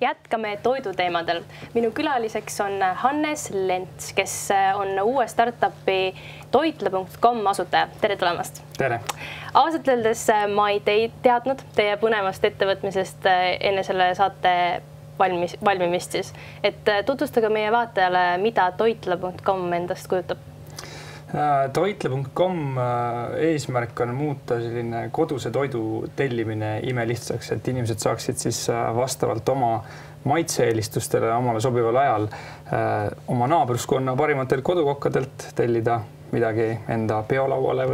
Jätkame toiduteemadel. Minu külaliseks on Hannes Lents, kes on uue startupi toitle.com asutaja. Tere tulemast! Tere! Ausalt öeldes ma ei teadnud teie põnevast ettevõtmisest enne selle saate valmimist siis. Et tutvustage meie vaatajale, mida toitle.com endast kujutab. Toitle.com eesmärk on muuta selline koduse toidu tellimine imelihtsaks, et inimesed saaksid siis vastavalt oma maitse-eelistustele omale sobival ajal oma naabruskonna parimatelt kodukokkadelt tellida midagi enda peolauale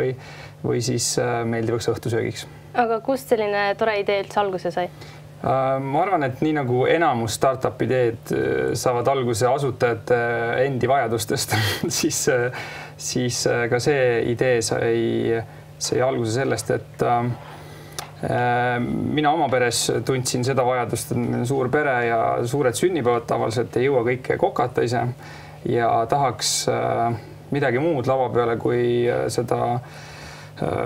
või siis meeldivaks õhtusöögiks. Aga kust selline tore idee üldse alguse sai? Ma arvan, et nii nagu enamus startup ideed saavad alguse asutajate endi vajadustest, siis ka see idee sai alguse sellest, et mina oma peres tundsin seda vajadust, et meil on suur pere ja suured sünnipäevad tavaliselt ei jõua kõike kokata ise ja tahaks midagi muud lava peale kui seda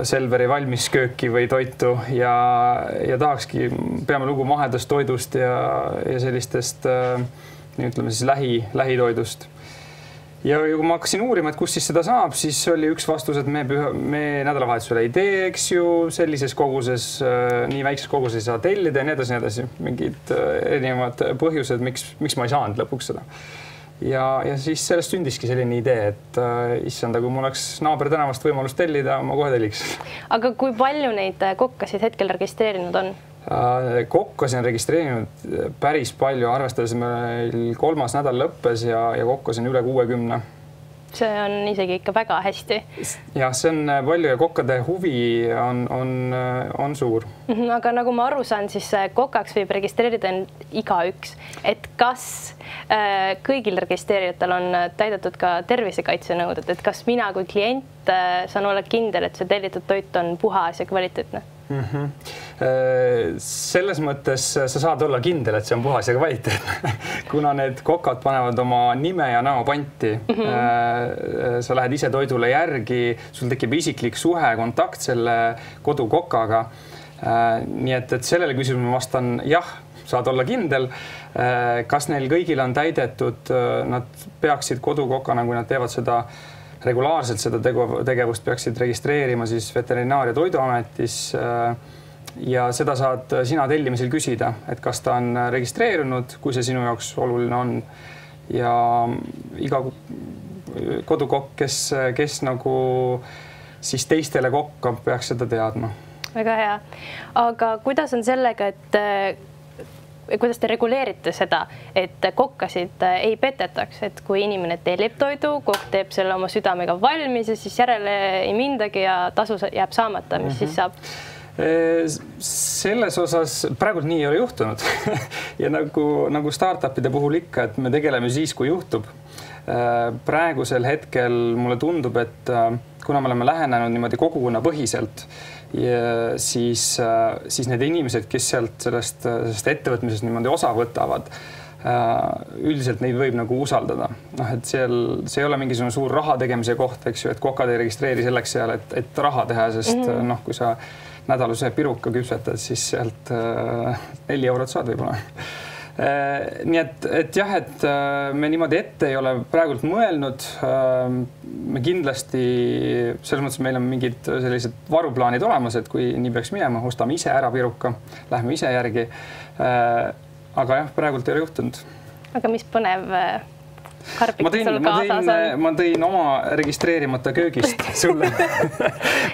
Selveri valmis kööki või toitu ja tahakski, peame lugu mahedast toidust ja sellistest, ütleme siis lähitoidust. Ja kui ma hakkasin uurima, et kus siis seda saab, siis oli üks vastus, et me nädalavahetusele ei tee, eks ju, sellises koguses, nii väikses koguses ei saa tellida ja nii edasi. Mingid erinevad põhjused, miks ma ei saanud lõpuks seda. Ja siis sellest sündiski selline idee, et issanda, kui mul oleks naaber tänavast võimalust tellida, ma kohe telliks. Aga kui palju neid kokkasid hetkel registreerinud on? Kokkasid on registreerinud päris palju, arvestades meil 3. nädal lõppes ja kokkasid üle 60. See on isegi ikka väga hästi. Jah, see on palju ja kokkade huvi on suur. Aga nagu ma aru saan, siis kokaks võib registreerida igaüks. Et kas kõigil registreerijatel on täidetud ka tervisekaitsenõuded, et kas mina kui klient saan olla kindel, et see tellitud toit on puhas ja kvaliteetne? Selles mõttes sa saad olla kindel, et see on puhas ja kvaliteetne. Kuna need kokad panevad oma nime ja näo panti, sa lähed ise toidule järgi, sul tekib isiklik suhe, kontakt selle kodukokaga. Nii et sellele küsimusele vastan jah, saad olla kindel. Kas neil kõigil on täidetud, nad peaksid kodukokana, kui nad teevad seda regulaarselt seda tegevust peaksid registreerima siis Veterinaar- ja Toiduametis ja seda saad sina tellimisel küsida, et kas ta on registreerunud, kui see sinu jaoks oluline on ja iga kodukokk, kes nagu siis teistele kokkab, peaks seda teadma. Väga hea. Aga kuidas on sellega, kuidas te reguleerite seda, et kokkasid ei petetaks, et kui inimene tellib toidu, kokk teeb selle oma südamega valmis ja siis järele ei mindagi ja tasu jääb saamata, mis siis saab? Selles osas praegult nii ei ole juhtunud ja nagu startupide puhul ikka, et me tegeleme siis, kui juhtub. Praegusel hetkel mulle tundub, et kuna me oleme lähenenud niimoodi kogukonna põhiselt, siis need inimesed, kes sellest ettevõtmisest niimoodi osa võtavad, üldiselt neid võib nagu usaldada. Et see ei ole mingisugune suur raha tegemise koht, eks ju, et kokad ei registreeri selleks seal, et raha teha, sest kui sa nädaluse piruka küpsetad, siis sealt 4 eurot saad võib-olla. Nii et jah, et me niimoodi ette ei ole praegult mõelnud. Me kindlasti, selles mõttes meil on mingid sellised varuplaanid olemas, et kui nii peaks minema, ostame ise ära piruka, lähme ise järgi. Aga jah, praegult ei ole juhtunud. Aga mis põnev karbik sul kaasas on? Ma tõin oma registreerimata köögist sulle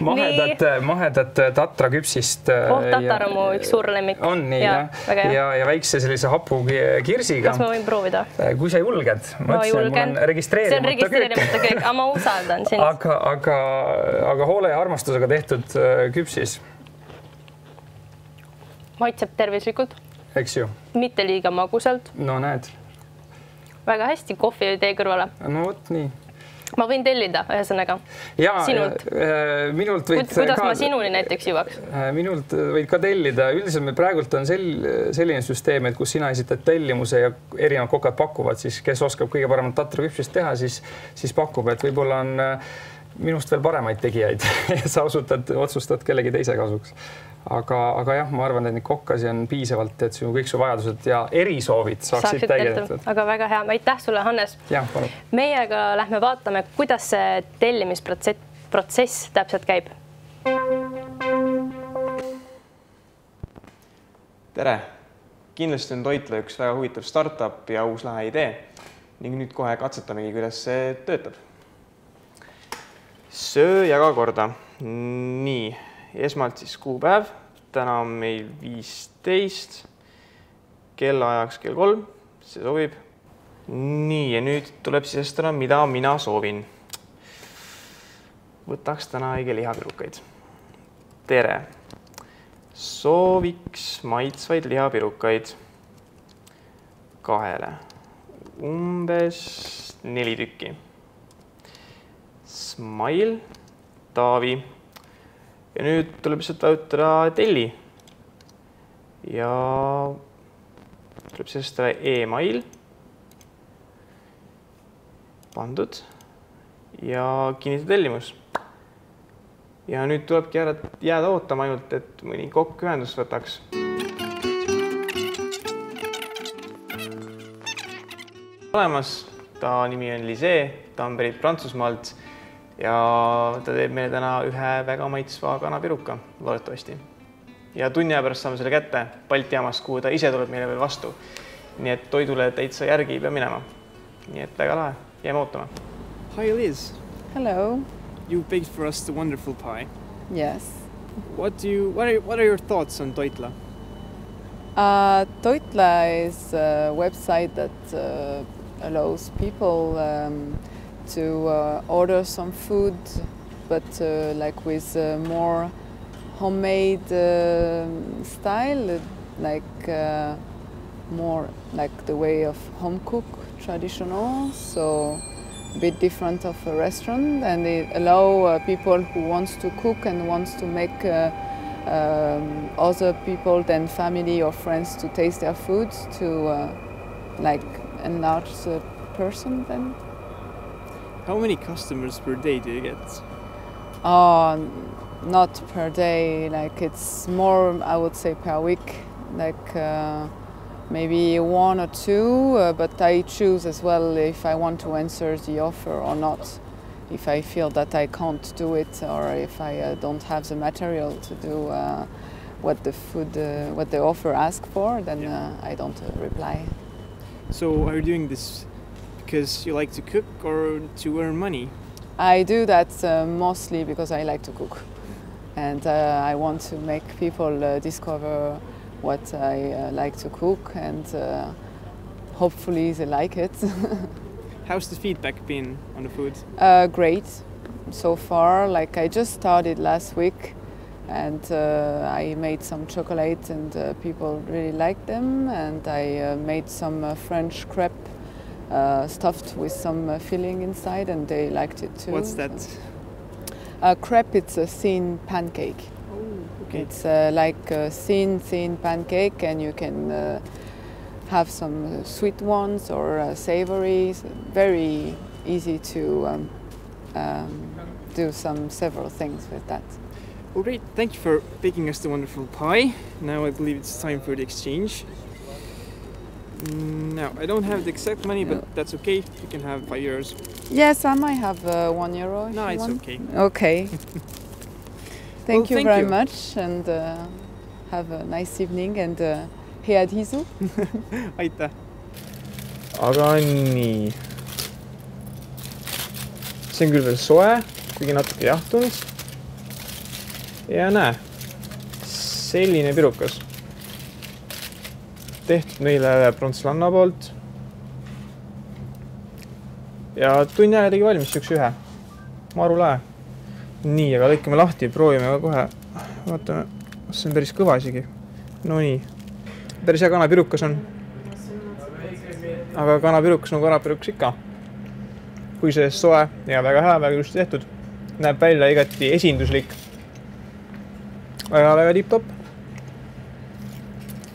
mahedat Tatra küpsist. Tatar on mu üks suur lemmik. On nii, ja väikse sellise hapu kirsiga. Kas ma võin proovida? Kui sa julged. Ma julgen. See on registreerimata köök, aga ma usaldan sind. Aga hoole ja armastusega tehtud küpsis. Maitseb tervislikult. Eks ju. Mitte liiga magusalt. No näed. Väga hästi kohvi tee kõrvale. No võt nii. Ma võin tellida ühesõnaga sinult. Minult võid kuidas ma sinuni näiteks jõuaks? Minult võid ka tellida. Üldiselt meil praegult on selline süsteem, et kus sina esitad tellimuse ja erinevad kokad pakuvad, siis kes oskab kõige paremat Tatra küpsist teha, siis pakub, et võib-olla on minust veel paremaid tegijaid sa otsustad kellegi teise kasuks. Aga jah, ma arvan, et neid kokkasi on piisavalt, et kõik su vajadused ja erisoovid saaksid täidetud. Aga väga hea. Aitäh sulle, Hannes. Meiega lähme vaatame, kuidas see tellimisprotsess täpselt käib. Tere! Kindlasti on Toitla üks väga huvitav startup ja uus lahe idee ning nüüd kohe katsetamegi, kuidas see töötab. Söö jaga korda. Nii, esmalt siis kuupäev. Täna on meil 15, kellaajaks kell 3, see sobib. Nii, ja nüüd tuleb sisestada, mida mina soovin. Võtaks täna õige lihapirukaid. Tere! Sooviks maitsvaid lihapirukaid 2, umbes 4 tükki. Smile, Taavi. Ja nüüd tuleb lihtsalt vajutada telli. Ja tuleb sisestada e-mail. Pandud. Ja kinnitada tellimus. Ja nüüd tulebki jääda ootama ainult, et mõni kokk ühendust võtaks. Olemas, ta nimi on Lisee, ta on pärit Prantsusmaalt ja ta teeb meile täna ühe väga maitsva kanapiruka, loodetavasti. Ja tunni aja pärast saame selle kätte Balti jaamast, kuhu ta ise tuleb meile veel vastu. Nii et toidule täitsa järgi ei pea minema. Nii et väga lahe, jääme ootama. Hi Liz. Hello. You baked for us the wonderful pie. Yes. What are your thoughts on Toitla? Toitla is a website that allows people to order some food, but like with more homemade style, like more like the way of home cook, traditional. So a bit different of a restaurant, and it allows people who wants to cook and wants to make other people than family or friends to taste their food to like enlarge the person then. How many customers per day do you get? Not per day, like it's more, I would say, per week, like maybe 1 or 2, but I choose as well if I want to answer the offer or not. If I feel that I can't do it, or if I don't have the material to do what the offer asks for, then I don't reply. So are you doing this because you like to cook or to earn money? I do that mostly because I like to cook, and I want to make people discover what I like to cook, and hopefully they like it. How's the feedback been on the food? Great so far. Like I just started last week, and I made some chocolate, and people really liked them. And I made some French crepe stuffed with some filling inside, and they liked it too. What's that? Crepe, it's a thin pancake. Oh, okay. It's like a thin pancake, and you can have some sweet ones or savory. Very easy to do several things with that. Well, great. Thank you for baking us the wonderful pie. Now I believe it's time for the exchange. Now, I don't have the exact money, but that's okay. You can have €5. Yes, I might have €1. No, it's okay. Okay. Thank you very much, and have a nice evening, and head hisu. Aitäh. Aga nii. See on küll veel soe, kuigi natuke jahtunud. Ja näe, selline pirukas. Tehtud meile prontslanna poolt. Ja tunni aja tegi valmis üks ühe. Maru lahe. Nii, aga lõikame lahti, proovime ka kohe. Vaatame, see on päris kõva isegi. No nii. Päris hea kanapirukas on. Aga kanapirukas on kanapirukas ikka. Kui see soe ja väga hea, väga ilusti tehtud. Näeb välja igati esinduslik. Väga tipp-top.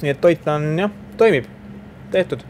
Nii et Toitla on, jah, toimib. Tehtud.